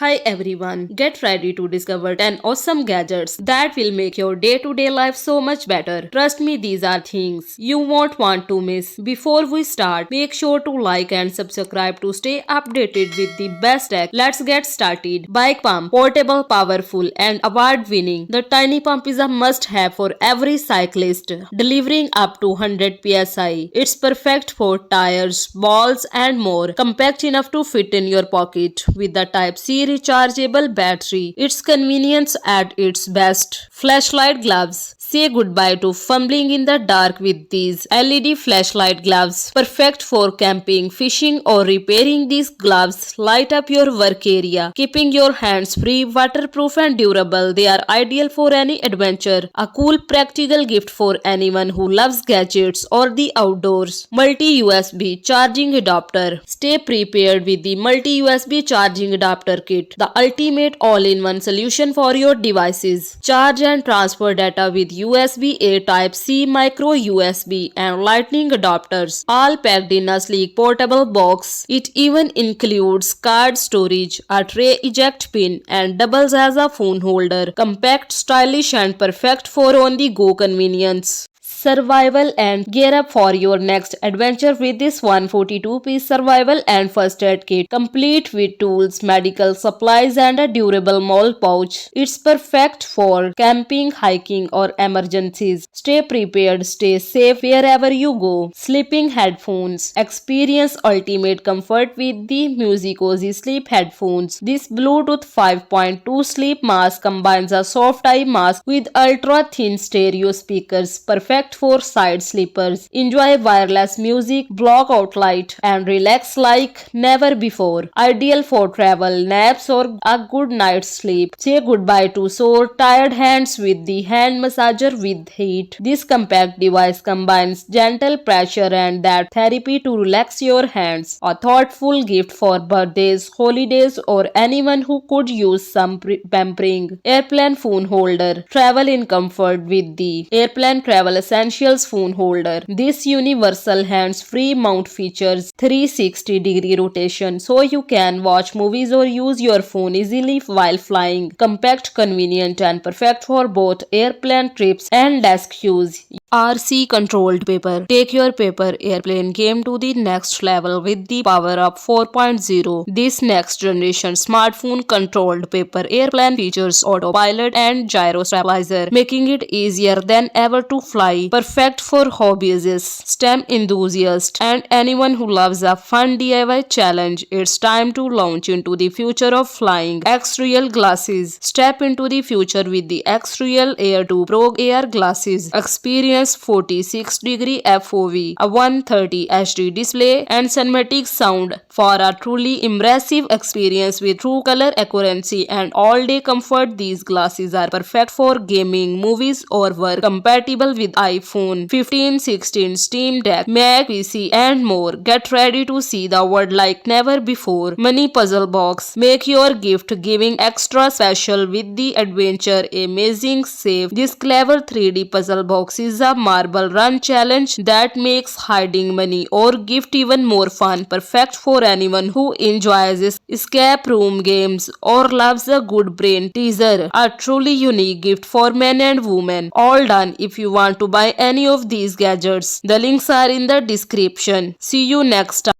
Hi everyone, get ready to discover 10 awesome gadgets that will make your day-to-day life so much better. Trust me, these are things you won't want to miss. Before we start, make sure to like and subscribe to stay updated with the best tech. Let's get started. Bike pump, portable, powerful and award-winning. The tiny pump is a must-have for every cyclist, delivering up to 100 psi. It's perfect for tires, balls and more. Compact enough to fit in your pocket with the Type-C rechargeable battery. It's convenience at its best. Flashlight gloves. Say goodbye to fumbling in the dark with these LED flashlight gloves. Perfect for camping, fishing or repairing. These gloves light up your work area, keeping your hands free, waterproof and durable. They are ideal for any adventure. A cool practical gift for anyone who loves gadgets or the outdoors. Multi-USB charging adapter. Stay prepared with the multi-USB charging adapter kit, the ultimate all-in-one solution for your devices. Charge and transfer data with USB-A Type-C, micro USB and lightning adapters, all packed in a sleek portable box. It even includes card storage, a tray eject pin and doubles as a phone holder. Compact, stylish and perfect for on-the-go convenience. Survival and gear up for your next adventure with this 142-piece survival and first aid kit, complete with tools, medical supplies and a durable mole pouch. It's perfect for camping, hiking or emergencies. Stay prepared, stay safe wherever you go. Sleeping headphones. Experience ultimate comfort with the Musicozy sleep headphones. This Bluetooth 5.2 sleep mask combines a soft eye mask with ultra thin stereo speakers, perfect for side sleepers. Enjoy wireless music, block out light and relax like never before. Ideal for travel, naps or a good night's sleep. Say goodbye to sore, tired hands with the hand massager with heat. This compact device combines gentle pressure and that therapy to relax your hands. A thoughtful gift for birthdays, holidays or anyone who could use some pampering. Airplane phone holder. Travel in comfort with the Airplane Travel Essentials phone holder. This universal hands-free mount features 360-degree rotation so you can watch movies or use your phone easily while flying. Compact, convenient and perfect for both airplane trips and desk use. RC controlled paper. Take your paper airplane game to the next level with the Power Up 4.0. This next generation smartphone controlled paper airplane features autopilot and gyro stabilizer, making it easier than ever to fly. Perfect for hobbyists, STEM enthusiasts, and anyone who loves a fun DIY challenge. It's time to launch into the future of flying. XREAL Glasses. Step into the future with the XREAL Air 2 Pro AR glasses. Experience 46-degree FOV, a 130 HD display, and cinematic sound for a truly immersive experience with true color accuracy and all-day comfort. These glasses are perfect for gaming, movies, or work. Compatible with iPhone 15, 16, Steam Deck, Mac, PC, and more. Get ready to see the world like never before. Mini puzzle box. Make your gift giving extra special with the adventure amazing safe. This clever 3D puzzle box is a marble run challenge that makes hiding money or gift even more fun. Perfect for anyone who enjoys escape room games or loves a good brain teaser. A truly unique gift for men and women. All done. If you want to buy any of these gadgets, the links are in the description. See you next time.